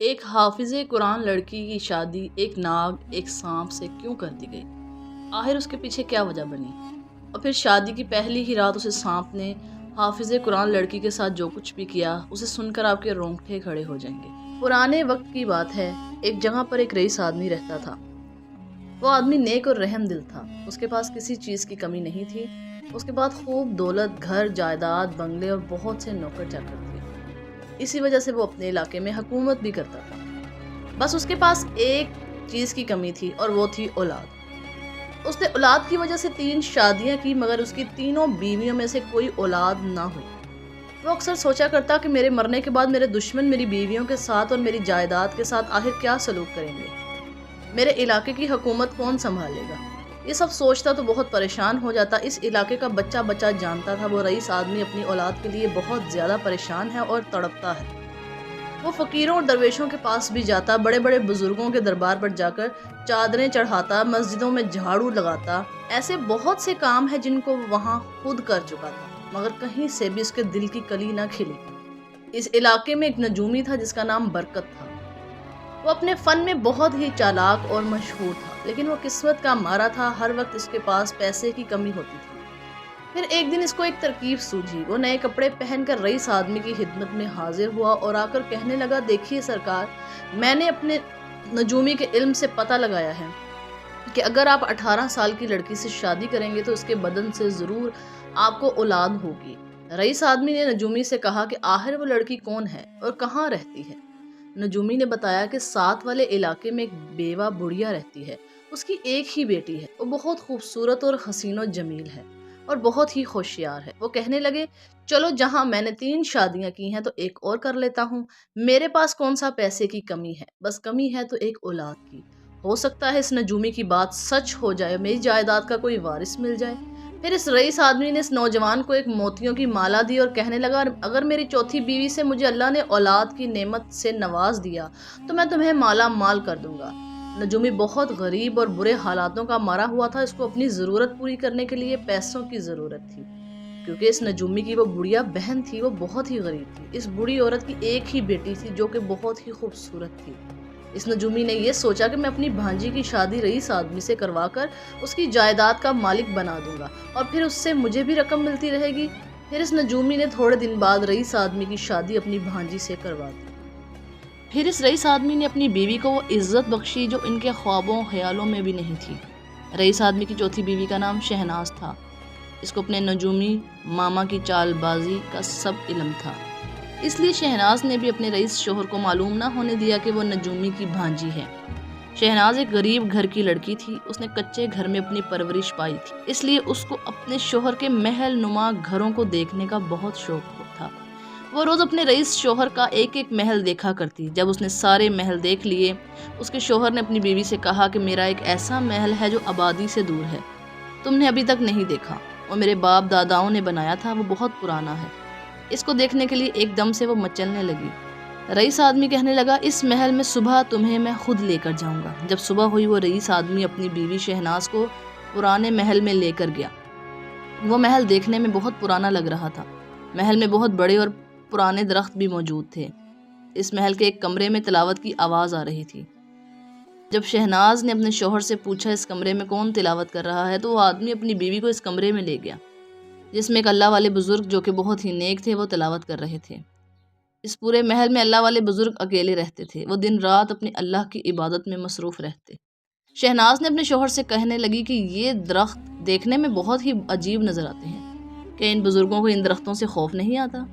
ایک حافظ قرآن لڑکی کی شادی ایک ناگ ایک سانپ سے کیوں کر دی گئی؟ آخر اس کے پیچھے کیا وجہ بنی؟ اور پھر شادی کی پہلی ہی رات اسے سانپ نے حافظ قرآن لڑکی کے ساتھ جو کچھ بھی کیا اسے سن کر آپ کے رونگٹے کھڑے ہو جائیں گے۔ پرانے وقت کی بات ہے، ایک جگہ پر ایک رئیس آدمی رہتا تھا۔ وہ آدمی نیک اور رحم دل تھا، اس کے پاس کسی چیز کی کمی نہیں تھی۔ اس کے بعد خوب دولت، گھر، جائیداد، بنگلے اور بہت سے نوکر چاکر تھے۔ اسی وجہ سے وہ اپنے علاقے میں حکومت بھی کرتا تھا۔ بس اس کے پاس ایک چیز کی کمی تھی اور وہ تھی اولاد۔ اس نے اولاد کی وجہ سے 3 شادیاں کی، مگر اس کی تینوں بیویوں میں سے کوئی اولاد نہ ہوئی۔ وہ اکثر سوچا کرتا کہ میرے مرنے کے بعد میرے دشمن میری بیویوں کے ساتھ اور میری جائیداد کے ساتھ آخر کیا سلوک کریں گے؟ میرے علاقے کی حکومت کون سنبھالے گا؟ یہ سب سوچتا تو بہت پریشان ہو جاتا۔ اس علاقے کا بچہ بچہ جانتا تھا وہ رئیس آدمی اپنی اولاد کے لیے بہت زیادہ پریشان ہے اور تڑپتا ہے۔ وہ فقیروں اور درویشوں کے پاس بھی جاتا، بڑے بڑے بزرگوں کے دربار پر جا کر چادریں چڑھاتا، مسجدوں میں جھاڑو لگاتا۔ ایسے بہت سے کام ہیں جن کو وہاں خود کر چکا تھا، مگر کہیں سے بھی اس کے دل کی کلی نہ کھلی۔ اس علاقے میں ایک نجومی تھا جس کا نام برکت تھا۔ وہ اپنے فن میں بہت ہی چالاک اور مشہور تھا، لیکن وہ قسمت کا مارا تھا، ہر وقت اس کے پاس پیسے کی کمی ہوتی تھی۔ پھر ایک دن اس کو ایک ترکیب سوجھی۔ وہ نئے کپڑے پہن کر رئیس آدمی کی خدمت میں حاضر ہوا اور آ کر کہنے لگا، دیکھیے سرکار، میں نے اپنے نجومی کے علم سے پتہ لگایا ہے کہ اگر آپ 18 سال کی لڑکی سے شادی کریں گے تو اس کے بدن سے ضرور آپ کو اولاد ہوگی۔ رئیس آدمی نے نجومی سے کہا کہ آخر وہ لڑکی کون ہے اور کہاں رہتی ہے؟ نجومی نے بتایا کہ ساتھ والے علاقے میں ایک بیوہ بڑھیا رہتی ہے، اس کی ایک ہی بیٹی ہے، وہ بہت خوبصورت اور حسین و جمیل ہے اور بہت ہی ہوشیار ہے۔ وہ کہنے لگے، چلو جہاں میں نے 3 شادیاں کی ہیں تو ایک اور کر لیتا ہوں۔ میرے پاس کون سا پیسے کی کمی ہے، بس کمی ہے تو ایک اولاد کی۔ ہو سکتا ہے اس نجومی کی بات سچ ہو جائے، میری جائیداد کا کوئی وارث مل جائے۔ پھر اس رئیس آدمی نے اس نوجوان کو ایک موتیوں کی مالا دی اور کہنے لگا، اگر میری چوتھی بیوی سے مجھے اللہ نے اولاد کی نعمت سے نواز دیا تو میں تمہیں مالا مال کر دوں گا۔ نجومی بہت غریب اور برے حالاتوں کا مارا ہوا تھا، اس کو اپنی ضرورت پوری کرنے کے لیے پیسوں کی ضرورت تھی، کیونکہ اس نجومی کی وہ بڑھیا بہن تھی، وہ بہت ہی غریب تھی۔ اس بوڑھی عورت کی ایک ہی بیٹی تھی جو کہ بہت ہی خوبصورت تھی۔ اس نجومی نے یہ سوچا کہ میں اپنی بھانجی کی شادی رئیس آدمی سے کروا کر اس کی جائیداد کا مالک بنا دوں گا اور پھر اس سے مجھے بھی رقم ملتی رہے گی۔ پھر اس نجومی نے تھوڑے دن بعد رئیس آدمی کی شادی اپنی بھانجی سے کروا دی۔ پھر اس رئیس آدمی نے اپنی بیوی کو وہ عزت بخشی جو ان کے خوابوں خیالوں میں بھی نہیں تھی۔ رئیس آدمی کی چوتھی بیوی کا نام شہناز تھا۔ اس کو اپنے نجومی ماما کی چال بازی کا سب علم تھا، اس لیے شہناز نے بھی اپنے رئیس شوہر کو معلوم نہ ہونے دیا کہ وہ نجومی کی بھانجی ہے۔ شہناز ایک غریب گھر کی لڑکی تھی، اس نے کچے گھر میں اپنی پرورش پائی تھی، اس لیے اس کو اپنے شوہر کے محل نما گھروں کو دیکھنے کا بہت شوق تھا۔ وہ روز اپنے رئیس شوہر کا ایک ایک محل دیکھا کرتی۔ جب اس نے سارے محل دیکھ لیے، اس کے شوہر نے اپنی بیوی سے کہا کہ میرا ایک ایسا محل ہے جو آبادی سے دور ہے، تم نے ابھی تک نہیں دیکھا، اور میرے باپ داداؤں نے بنایا تھا، وہ بہت پرانا ہے، اس کو دیکھنے کے لیے ایک دم سے وہ مچلنے لگی۔ رئیس آدمی کہنے لگا، اس محل میں صبح تمہیں میں خود لے کر جاؤں گا۔ جب صبح ہوئی، وہ رئیس آدمی اپنی بیوی شہناز کو پرانے محل میں لے کر گیا۔ وہ محل دیکھنے میں بہت پرانا لگ رہا تھا۔ محل میں بہت بڑے اور پرانے درخت بھی موجود تھے۔ اس محل کے ایک کمرے میں تلاوت کی آواز آ رہی تھی۔ جب شہناز نے اپنے شوہر سے پوچھا اس کمرے میں کون تلاوت کر رہا ہے، تو وہ آدمی اپنی بیوی کو اس کمرے میں لے گیا جس میں ایک اللہ والے بزرگ جو کہ بہت ہی نیک تھے وہ تلاوت کر رہے تھے۔ اس پورے محل میں اللہ والے بزرگ اکیلے رہتے تھے، وہ دن رات اپنے اللہ کی عبادت میں مصروف رہتے۔ شہناز نے اپنے شوہر سے کہنے لگی کہ یہ درخت دیکھنے میں بہت ہی عجیب نظر آتے ہیں، کہ ان بزرگوں کو ان درختوں سے خوف نہیں آتا؟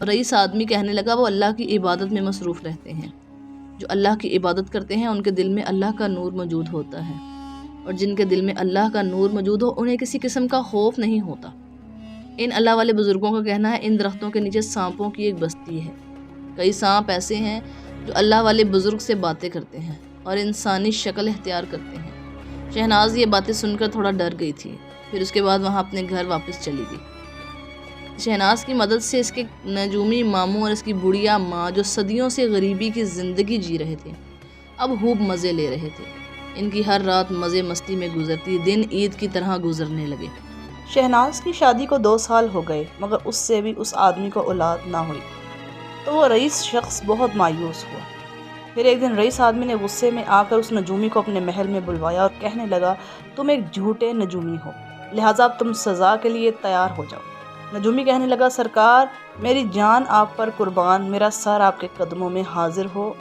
رئیس آدمی کہنے لگا، وہ اللہ کی عبادت میں مصروف رہتے ہیں، جو اللہ کی عبادت کرتے ہیں ان کے دل میں اللہ کا نور موجود ہوتا ہے، اور جن کے دل میں اللہ کا نور موجود ہو انہیں کسی قسم کا خوف نہیں ہوتا۔ ان اللہ والے بزرگوں کا کہنا ہے ان درختوں کے نیچے سانپوں کی ایک بستی ہے، کئی سانپ ایسے ہیں جو اللہ والے بزرگ سے باتیں کرتے ہیں اور انسانی شکل اختیار کرتے ہیں۔ شہناز یہ باتیں سن کر تھوڑا ڈر گئی تھی، پھر اس کے بعد وہاں اپنے گھر واپس چلی گئی۔ شہناز کی مدد سے اس کے نجومی ماموں اور اس کی بڑھیا ماں جو صدیوں سے غریبی کی زندگی جی رہے تھے، اب خوب مزے لے رہے تھے۔ ان کی ہر رات مزے مستی میں گزرتی، دن عید کی طرح گزرنے لگے۔ شہناز کی شادی کو 2 سال ہو گئے، مگر اس سے بھی اس آدمی کو اولاد نہ ہوئی، تو وہ رئیس شخص بہت مایوس ہوا۔ پھر ایک دن رئیس آدمی نے غصے میں آ کر اس نجومی کو اپنے محل میں بلوایا اور کہنے لگا تم ایک جھوٹے نجومی ہو، لہٰذا اب تم سزا کے لیے تیار ہو جاؤ۔ نجومی کہنے لگا سرکار میری جان آپ پر قربان، میرا سر آپ کے قدموں میں حاضر ہو،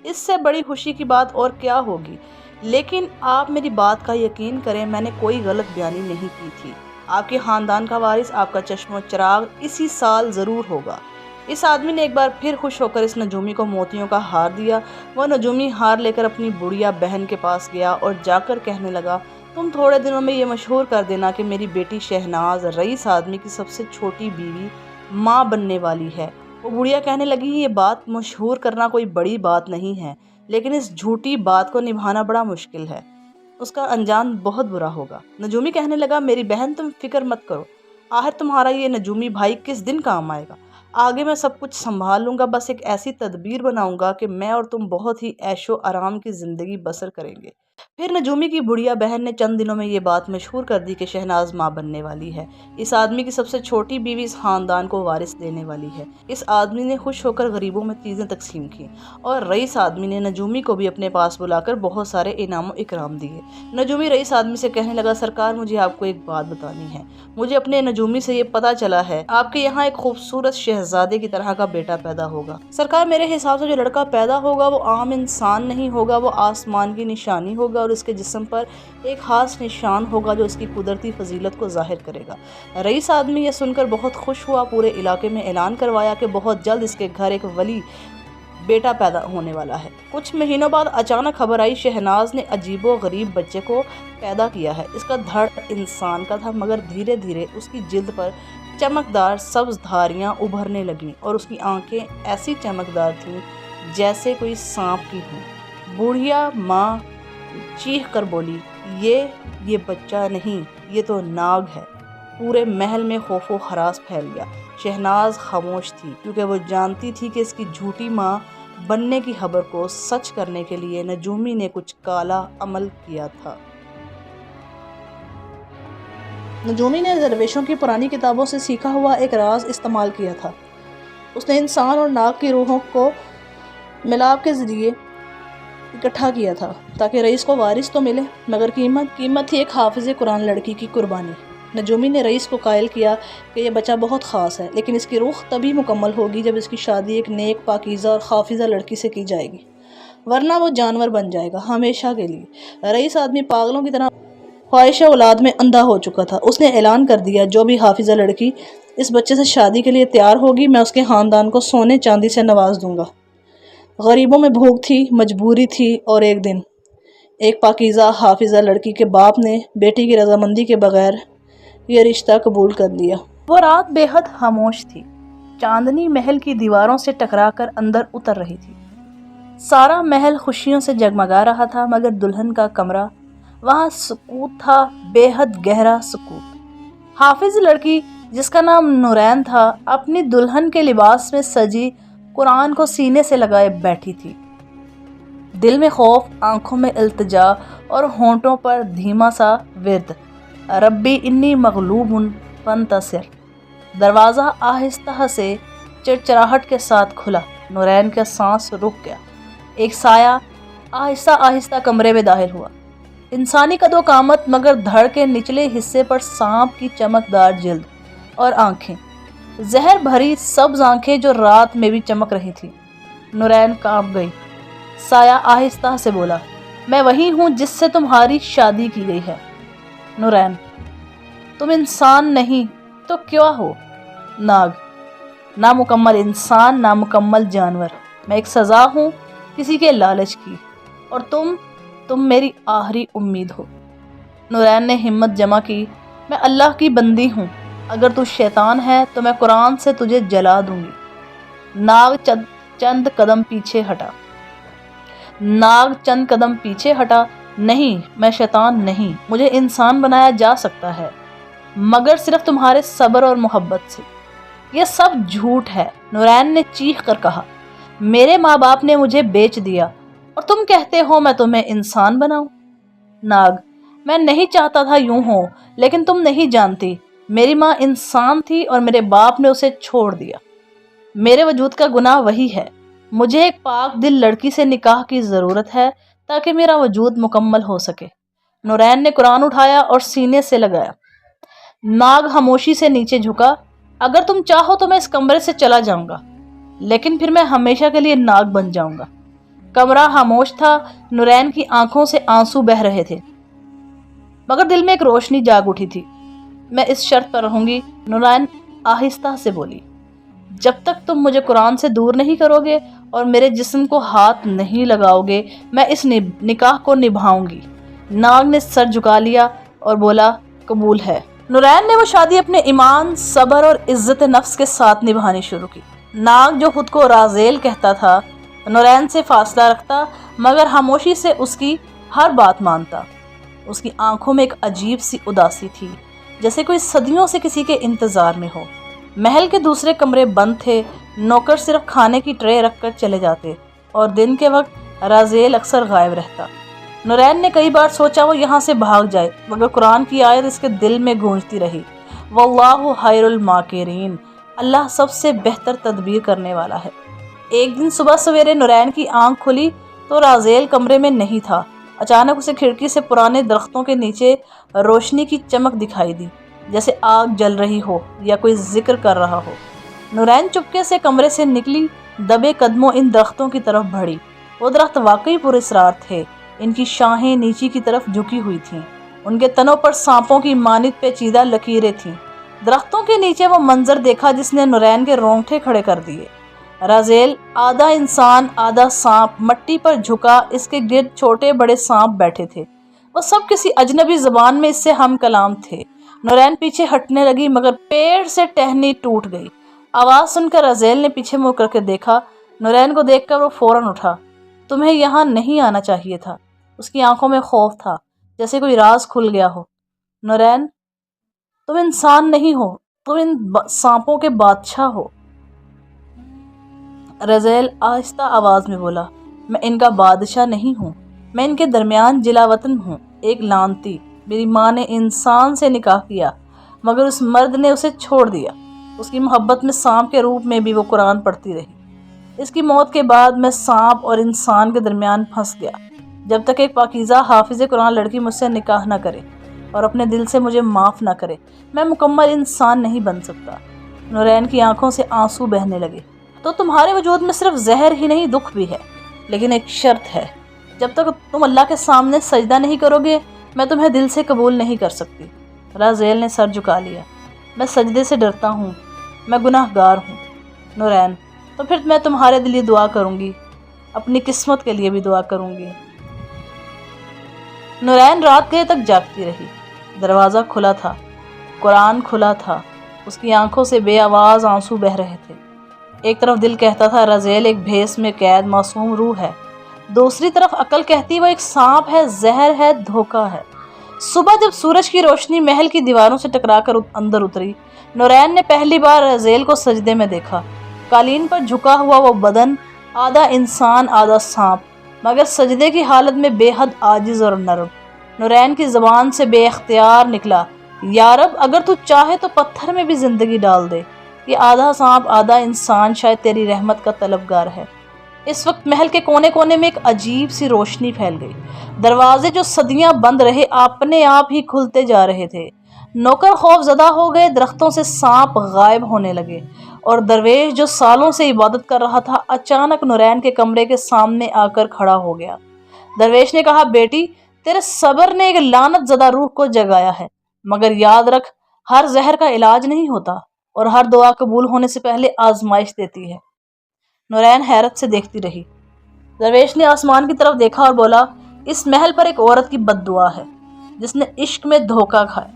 اس سے بڑی خوشی کی بات اور کیا ہوگی، لیکن آپ میری بات کا یقین کریں میں نے کوئی غلط بیانی نہیں کی تھی، آپ کے خاندان کا وارث آپ کا چشم و چراغ اسی سال ضرور ہوگا۔ اس آدمی نے ایک بار پھر خوش ہو کر اس نجومی کو موتیوں کا ہار دیا۔ وہ نجومی ہار لے کر اپنی بڑھیا بہن کے پاس گیا اور جا کر کہنے لگا تم تھوڑے دنوں میں یہ مشہور کر دینا کہ میری بیٹی شہناز رئیس آدمی کی سب سے چھوٹی بیوی ماں بننے والی ہے۔ وہ بڑھیا کہنے لگی یہ بات مشہور کرنا کوئی بڑی بات نہیں ہے، لیکن اس جھوٹی بات کو نبھانا بڑا مشکل ہے، اس کا انجام بہت برا ہوگا۔ نجومی کہنے لگا میری بہن تم فکر مت کرو، آخر تمہارا یہ نجومی بھائی کس دن کام آئے گا، آگے میں سب کچھ سنبھال لوں گا، بس ایک ایسی تدبیر بناؤں گا کہ میں اور تم بہت ہی عیش و آرام کی زندگی بسر کریں گے۔ پھر نجومی کی بڑھیا بہن نے چند دنوں میں یہ بات مشہور کر دی کہ شہناز ماں بننے والی ہے، اس آدمی کی سب سے چھوٹی بیوی اس خاندان کو وارث دینے والی ہے۔ اس آدمی نے خوش ہو کر غریبوں میں چیزیں تقسیم کی اور رئیس آدمی نے نجومی کو بھی اپنے پاس بلا کر بہت سارے انعام و اکرام دیے۔ نجومی رئیس آدمی سے کہنے لگا سرکار مجھے آپ کو ایک بات بتانی ہے، مجھے اپنے نجومی سے یہ پتہ چلا ہے آپ کے یہاں ایک خوبصورت شہزادے کی طرح کا بیٹا پیدا ہوگا۔ سرکار میرے حساب سے جو لڑکا پیدا ہوگا وہ عام انسان نہیں ہوگا، وہ آسمان کی نشانی ہوگا اور اس کے جسم پر ایک خاص نشان ہوگا جو اس کی قدرتی فضیلت کو ظاہر کرے گا۔ رئیس آدمی یہ سن کر بہت خوش ہوا، پورے علاقے میں اعلان کروایا کہ بہت جلد اس کے گھر ایک ولی بیٹا پیدا ہونے والا ہے۔ کچھ مہینوں بعد اچانک خبر آئی شہناز نے عجیب و غریب بچے کو پیدا کیا ہے۔ اس کا دھڑ انسان کا تھا مگر دھیرے دھیرے اس کی جلد پر چمکدار سبز دھاریاں ابھرنے لگیں اور اس کی آنکھیں ایسی چمکدار تھیں جیسے کوئی سانپ کی ہوں۔ بوڑھیا ماں چیخ کر بولی یہ بچہ نہیں، یہ تو ناگ ہے۔ پورے محل میں خوف و ہراس پھیل گیا۔ شہناز خاموش تھی کیونکہ وہ جانتی تھی کہ اس کی جھوٹی ماں بننے کی خبر کو سچ کرنے کے لیے نجومی نے کچھ کالا عمل کیا تھا۔ نجومی نے درویشوں کی پرانی کتابوں سے سیکھا ہوا ایک راز استعمال کیا تھا۔ اس نے انسان اور ناگ کی روحوں کو ملاپ کے ذریعے اکٹھا کیا تھا تاکہ رئیس کو وارث تو ملے مگر قیمت تھی ایک حافظ قرآن لڑکی کی قربانی۔ نجومی نے رئیس کو قائل کیا کہ یہ بچہ بہت خاص ہے لیکن اس کی روح تبھی مکمل ہوگی جب اس کی شادی ایک نیک پاکیزہ اور حافظہ لڑکی سے کی جائے گی، ورنہ وہ جانور بن جائے گا ہمیشہ کے لیے۔ رئیس آدمی پاگلوں کی طرح خواہش اولاد میں اندھا ہو چکا تھا۔ اس نے اعلان کر دیا جو بھی حافظہ لڑکی اس بچے سے شادی کے لیے تیار ہوگی میں اس کے خاندان کو سونے چاندی سے نواز دوں گا۔ غریبوں میں بھوک تھی، مجبوری تھی اور ایک دن ایک پاکیزہ حافظہ لڑکی کے باپ نے بیٹی کی رضامندی کے بغیر یہ رشتہ قبول کر لیا۔ وہ رات بے حد خاموش تھی، چاندنی محل کی دیواروں سے ٹکرا کر اندر اتر رہی تھی۔ سارا محل خوشیوں سے جگمگا رہا تھا مگر دلہن کا کمرہ وہاں سکوت تھا، بے حد گہرا سکوت۔ حافظ لڑکی جس کا نام نورین تھا اپنی دلہن کے لباس میں سجی قرآن کو سینے سے لگائے بیٹھی تھی، دل میں خوف، آنکھوں میں التجا اور ہونٹوں پر دھیما سا ورد ربی انی مغلوب فانتصر۔ دروازہ آہستہ سے چڑچڑاہٹ کے ساتھ کھلا، نورین کا سانس رک گیا، ایک سایہ آہستہ آہستہ کمرے میں داخل ہوا، انسانی قد و قامت مگر دھڑ کے نچلے حصے پر سانپ کی چمکدار جلد اور آنکھیں، زہر بھری سبز آنکھیں جو رات میں بھی چمک رہی تھی۔ نورین کانپ گئی۔ سایہ آہستہ سے بولا میں وہی ہوں جس سے تمہاری شادی کی گئی ہے۔ نورین تم انسان نہیں تو کیا ہو؟ ناگ نامکمل انسان، نامکمل جانور، میں ایک سزا ہوں کسی کے لالچ کی، اور تم میری آخری امید ہو۔ نورین نے ہمت جمع کی میں اللہ کی بندی ہوں، اگر تو شیطان ہے تو میں قرآن سے تجھے جلا دوں گی۔ ناگ چند قدم پیچھے ہٹا، نہیں میں شیطان نہیں، مجھے انسان بنایا جا سکتا ہے مگر صرف تمہارے صبر اور محبت سے، یہ سب جھوٹ ہے۔ نورین نے چیخ کر کہا میرے ماں باپ نے مجھے بیچ دیا اور تم کہتے ہو میں تمہیں انسان بناؤں؟ ناگ میں نہیں چاہتا تھا یوں ہو، لیکن تم نہیں جانتی، میری ماں انسان تھی اور میرے باپ نے اسے چھوڑ دیا، میرے وجود کا گناہ وہی ہے، مجھے ایک پاک دل لڑکی سے نکاح کی ضرورت ہے تاکہ میرا وجود مکمل ہو سکے۔ نورین نے قرآن اٹھایا اور سینے سے لگایا۔ ناگ خاموشی سے نیچے جھکا۔ اگر تم چاہو تو میں اس کمرے سے چلا جاؤں گا، لیکن پھر میں ہمیشہ کے لیے ناگ بن جاؤں گا۔ کمرہ خاموش تھا، نورین کی آنکھوں سے آنسو بہہ رہے تھے، مگر دل میں ایک روشنی جاگ اٹھی تھی۔ میں اس شرط پر رہوں گی، نورین آہستہ سے بولی، جب تک تم مجھے قرآن سے دور نہیں کرو گے اور میرے جسم کو ہاتھ نہیں لگاؤ گے، میں اس نکاح کو نبھاؤں گی۔ ناگ نے سر جھکا لیا اور بولا، قبول ہے۔ نورین نے وہ شادی اپنے ایمان، صبر اور عزت نفس کے ساتھ نبھانی شروع کی۔ ناگ جو خود کو رازیل کہتا تھا، نورین سے فاصلہ رکھتا مگر خاموشی سے اس کی ہر بات مانتا۔ اس کی آنکھوں میں ایک عجیب سی اداسی تھی، جیسے کوئی صدیوں سے کسی کے انتظار میں ہو۔ محل کے دوسرے کمرے بند تھے، نوکر صرف کھانے کی ٹرے رکھ کر چلے جاتے اور دن کے وقت رازیل اکثر غائب رہتا۔ نورین نے کئی بار سوچا وہ یہاں سے بھاگ جائے، مگر قرآن کی آیت اس کے دل میں گونجتی رہی، واللہ خیر الماکرین، اللہ سب سے بہتر تدبیر کرنے والا ہے۔ ایک دن صبح سویرے نورین کی آنکھ کھلی تو رازیل کمرے میں نہیں تھا۔ اچانک اسے کھڑکی سے پرانے درختوں کے نیچے روشنی کی چمک دکھائی دی، جیسے آگ جل رہی ہو یا کوئی ذکر کر رہا ہو۔ نورین چپکے سے کمرے سے نکلی، دبے قدموں ان درختوں کی طرف بڑھی۔ وہ درخت واقعی پراسرار تھے، ان کی شاخیں نیچے کی طرف جھکی ہوئی تھیں، ان کے تنوں پر سانپوں کی مانند پیچیدہ لکیریں تھیں۔ درختوں کے نیچے وہ منظر دیکھا جس نے نورین کے رونگٹے کھڑے کر دیے۔ رازیل آدھا انسان آدھا سانپ مٹی پر جھکا، اس کے گرد چھوٹے بڑے سانپ بیٹھے تھے، وہ سب کسی اجنبی زبان میں اس سے ہم کلام تھے۔ نورین پیچھے ہٹنے لگی مگر پیڑ سے ٹہنی ٹوٹ گئی۔ آواز سن کر رازیل نے پیچھے مڑ کر کے دیکھا۔ نورین کو دیکھ کر وہ فوراً اٹھا۔ تمہیں یہاں نہیں آنا چاہیے تھا۔ اس کی آنکھوں میں خوف تھا، جیسے کوئی راز کھل گیا ہو۔ نورین، تم انسان نہیں ہو، تم ان سانپوں کے بادشاہ ہو۔ رازیل آہستہ آواز میں بولا، میں ان کا بادشاہ نہیں ہوں، میں ان کے درمیان جلا وطن ہوں، ایک لعنتی۔ میری ماں نے انسان سے نکاح کیا مگر اس مرد نے اسے چھوڑ دیا۔ اس کی محبت میں سانپ کے روپ میں بھی وہ قرآن پڑھتی رہی۔ اس کی موت کے بعد میں سانپ اور انسان کے درمیان پھنس گیا، جب تک ایک پاکیزہ حافظ قرآن لڑکی مجھ سے نکاح نہ کرے اور اپنے دل سے مجھے معاف نہ کرے، میں مکمل انسان نہیں بن سکتا۔ نورین کی آنکھوں سے آنسو بہنے لگے۔ تو تمہارے وجود میں صرف زہر ہی نہیں، دکھ بھی ہے، لیکن ایک شرط ہے، جب تک تم اللہ کے سامنے سجدہ نہیں کرو گے میں تمہیں دل سے قبول نہیں کر سکتی۔ رازیل نے سر جھکا لیا، میں سجدے سے ڈرتا ہوں، میں گناہ گار ہوں۔ نورین، تو پھر میں تمہارے لیے دعا کروں گی، اپنی قسمت کے لیے بھی دعا کروں گی۔ نورین رات گئے تک جاگتی رہی۔ دروازہ کھلا تھا، قرآن کھلا تھا، اس کی آنکھوں سے بے آواز آنسو بہہ رہے تھے۔ ایک طرف دل کہتا تھا رازیل ایک بھیس میں قید معصوم روح ہے، دوسری طرف عقل کہتی وہ ایک سانپ ہے، زہر ہے، دھوکہ ہے۔ صبح جب سورج کی روشنی محل کی دیواروں سے ٹکرا کر اندر اتری، نورین نے پہلی بار رازیل کو سجدے میں دیکھا۔ قالین پر جھکا ہوا وہ بدن، آدھا انسان آدھا سانپ، مگر سجدے کی حالت میں بے حد عاجز اور نرم۔ نورین کی زبان سے بے اختیار نکلا، یا رب، اگر تو چاہے تو پتھر میں بھی زندگی ڈال دے، یہ آدھا سانپ آدھا انسان شاید تیری رحمت کا طلبگار ہے۔ اس وقت محل کے کونے کونے میں ایک عجیب سی روشنی پھیل گئی۔ دروازے جو صدیاں بند رہے اپنے آپ ہی کھلتے جا رہے تھے۔ نوکر خوف زدہ ہو گئے، درختوں سے سانپ غائب ہونے لگے، اور درویش جو سالوں سے عبادت کر رہا تھا اچانک نورین کے کمرے کے سامنے آ کر کھڑا ہو گیا۔ درویش نے کہا، بیٹی، تیرے صبر نے ایک لعنت زدہ روح کو جگایا ہے، مگر یاد رکھ، ہر زہر کا علاج نہیں ہوتا اور ہر دعا قبول ہونے سے پہلے آزمائش دیتی ہے۔ نورین حیرت سے دیکھتی رہی۔ درویش نے آسمان کی طرف دیکھا اور بولا، اس محل پر ایک عورت کی بد دعا ہے جس نے عشق میں دھوکہ کھایا۔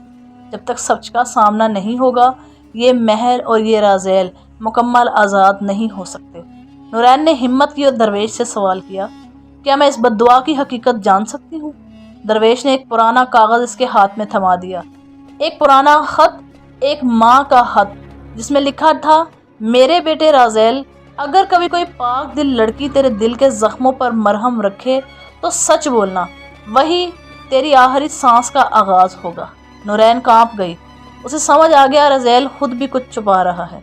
جب تک سچ کا سامنا نہیں ہوگا یہ محل اور یہ رازیل مکمل آزاد نہیں ہو سکتے۔ نورین نے ہمت کی اور درویش سے سوال کیا، کیا میں اس بد دعا کی حقیقت جان سکتی ہوں؟ درویش نے ایک پرانا کاغذ اس کے ہاتھ میں تھما دیا، ایک پرانا خط، ایک ماں کا خط جس میں لکھا تھا، میرے بیٹے رازیل، اگر کبھی کوئی پاک دل لڑکی تیرے دل کے زخموں پر مرہم رکھے تو سچ بولنا، وہی تیری آخری سانس کا آغاز ہوگا۔ نورین کانپ گئی، اسے سمجھ آ گیا رازیل خود بھی کچھ چھپا رہا ہے۔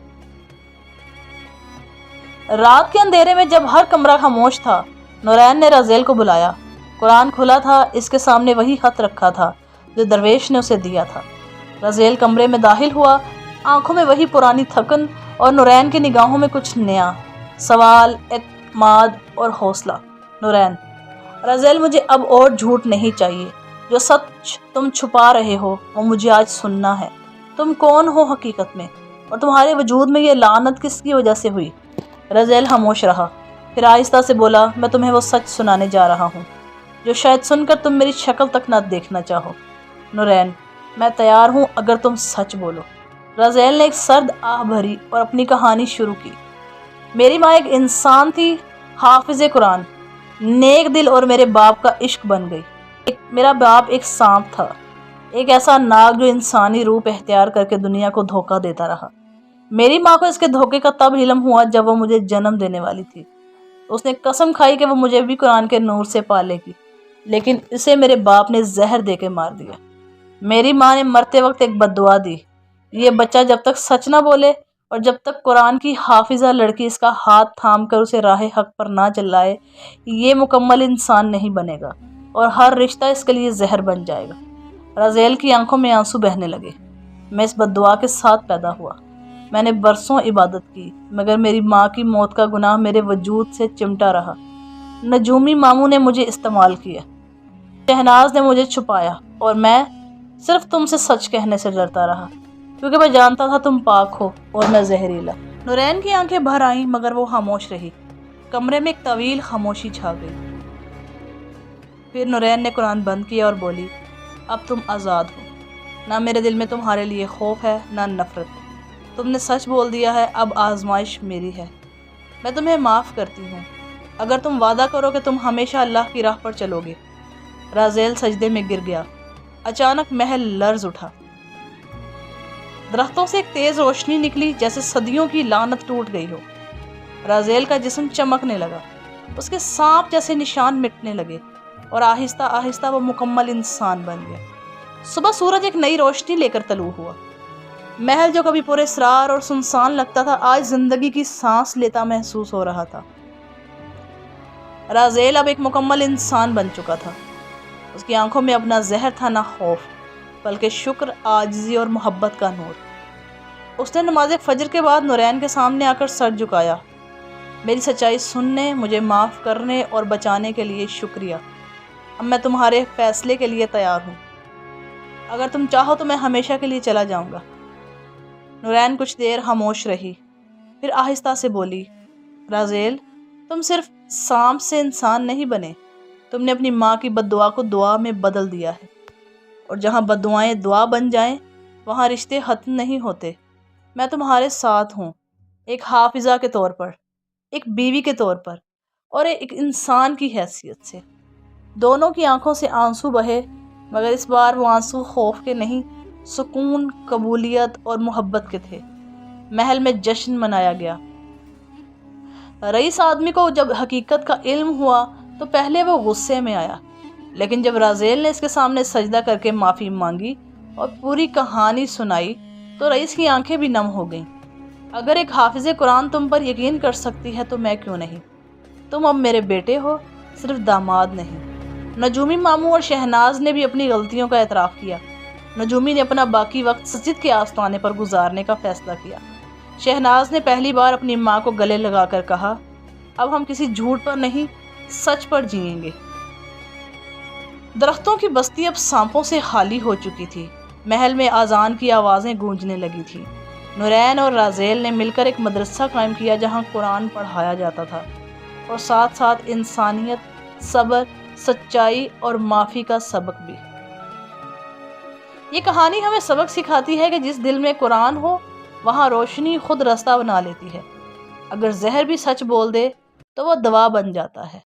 رات کے اندھیرے میں جب ہر کمرہ خاموش تھا، نورین نے رازیل کو بلایا۔ قرآن کھلا تھا، اس کے سامنے وہی خط رکھا تھا جو درویش نے اسے دیا تھا۔ رازیل کمرے میں داخل ہوا، آنکھوں میں وہی پرانی تھکن اور نورین کی نگاہوں میں کچھ نیا، سوال، اعتماد اور حوصلہ۔ نورین: رازیل، مجھے اب اور جھوٹ نہیں چاہیے۔ جو سچ تم چھپا رہے ہو وہ مجھے آج سننا ہے۔ تم کون ہو حقیقت میں، اور تمہارے وجود میں یہ لعنت کس کی وجہ سے ہوئی؟ رازیل خاموش رہا، پھر آہستہ سے بولا، میں تمہیں وہ سچ سنانے جا رہا ہوں جو شاید سن کر تم میری شکل تک نہ دیکھنا چاہو۔ نورین: میں تیار ہوں اگر تم سچ بولو۔ رازیل نے ایک سرد آہ بھری اور اپنی کہانی شروع کی۔ میری ماں ایک انسان تھی، حافظ قرآن، نیک دل، اور میرے باپ کا عشق بن گئی۔ میرا باپ ایک سانپ تھا، ایک ایسا ناگ جو انسانی روپ اختیار کر کے دنیا کو دھوکہ دیتا رہا۔ میری ماں کو اس کے دھوکے کا تب علم ہوا جب وہ مجھے جنم دینے والی تھی۔ اس نے قسم کھائی کہ وہ مجھے بھی قرآن کے نور سے پالے گی، لیکن اسے میرے باپ نے زہر دے کے مار دیا۔ میری ماں نے مرتے وقت ایک بد دعا دی، یہ بچہ جب تک سچ نہ بولے اور جب تک قرآن کی حافظہ لڑکی اس کا ہاتھ تھام کر اسے راہ حق پر نہ چلائے، یہ مکمل انسان نہیں بنے گا اور ہر رشتہ اس کے لیے زہر بن جائے گا۔ رازیل کی آنکھوں میں آنسو بہنے لگے۔ میں اس بد دعا کے ساتھ پیدا ہوا۔ میں نے برسوں عبادت کی، مگر میری ماں کی موت کا گناہ میرے وجود سے چمٹا رہا۔ نجومی ماموں نے مجھے استعمال کیا، شہناز نے مجھے چھپایا، اور میں صرف تم سے سچ کہنے سے ڈرتا رہا، کیونکہ میں جانتا تھا تم پاک ہو اور میں زہریلا۔ نورین کی آنکھیں بھر آئیں مگر وہ خاموش رہی۔ کمرے میں ایک طویل خاموشی چھا گئی۔ پھر نورین نے قرآن بند کیا اور بولی، اب تم آزاد ہو۔ نہ میرے دل میں تمہارے لیے خوف ہے، نہ نفرت۔ تم نے سچ بول دیا ہے، اب آزمائش میری ہے۔ میں تمہیں معاف کرتی ہوں اگر تم وعدہ کرو کہ تم ہمیشہ اللہ کی راہ پر چلو گے۔ رازیل سجدے میں گر گیا۔ اچانک محل لرز اٹھا۔ درختوں سے ایک تیز روشنی نکلی، جیسے صدیوں کی لعنت ٹوٹ گئی ہو۔ رازیل کا جسم چمکنے لگا، اس کے سانپ جیسے نشان مٹنے لگے، اور آہستہ آہستہ وہ مکمل انسان بن گیا۔ صبح سورج ایک نئی روشنی لے کر طلوع ہوا۔ محل جو کبھی پورے اسرار اور سنسان لگتا تھا، آج زندگی کی سانس لیتا محسوس ہو رہا تھا۔ رازیل اب ایک مکمل انسان بن چکا تھا۔ اس کی آنکھوں میں اب نہ زہر تھا، نہ خوف، بلکہ شکر، عاجزی اور محبت کا نور۔ اس نے نماز فجر کے بعد نورین کے سامنے آ کر سر جھکایا۔ میری سچائی سننے، مجھے معاف کرنے اور بچانے کے لیے شکریہ۔ اب میں تمہارے فیصلے کے لیے تیار ہوں۔ اگر تم چاہو تو میں ہمیشہ کے لیے چلا جاؤں گا۔ نورین کچھ دیر خاموش رہی، پھر آہستہ سے بولی، رازیل، تم صرف سانپ سے انسان نہیں بنے، تم نے اپنی ماں کی بد دعا کو دعا میں بدل دیا ہے، اور جہاں بد دعائیں دعا بن جائیں وہاں رشتے ختم نہیں ہوتے۔ میں تمہارے ساتھ ہوں، ایک حافظہ کے طور پر، ایک بیوی کے طور پر، اور ایک انسان کی حیثیت سے۔ دونوں کی آنکھوں سے آنسو بہے، مگر اس بار وہ آنسو خوف کے نہیں، سکون، قبولیت اور محبت کے تھے۔ محل میں جشن منایا گیا۔ رئیس آدمی کو جب حقیقت کا علم ہوا تو پہلے وہ غصے میں آیا، لیکن جب رازیل نے اس کے سامنے سجدہ کر کے معافی مانگی اور پوری کہانی سنائی تو رئیس کی آنکھیں بھی نم ہو گئیں۔ اگر ایک حافظ قرآن تم پر یقین کر سکتی ہے تو میں کیوں نہیں؟ تم اب میرے بیٹے ہو، صرف داماد نہیں۔ نجومی ماموں اور شہناز نے بھی اپنی غلطیوں کا اعتراف کیا۔ نجومی نے اپنا باقی وقت مسجد کے آستانے پر گزارنے کا فیصلہ کیا۔ شہناز نے پہلی بار اپنی ماں کو گلے لگا کر کہا، اب ہم کسی جھوٹ پر نہیں، سچ پر جئیں گے۔ درختوں کی بستی اب سانپوں سے خالی ہو چکی تھی۔ محل میں اذان کی آوازیں گونجنے لگی تھیں۔ نورین اور رازیل نے مل کر ایک مدرسہ قائم کیا جہاں قرآن پڑھایا جاتا تھا، اور ساتھ ساتھ انسانیت، صبر، سچائی اور معافی کا سبق بھی۔ یہ کہانی ہمیں سبق سکھاتی ہے کہ جس دل میں قرآن ہو وہاں روشنی خود راستہ بنا لیتی ہے۔ اگر زہر بھی سچ بول دے تو وہ دوا بن جاتا ہے۔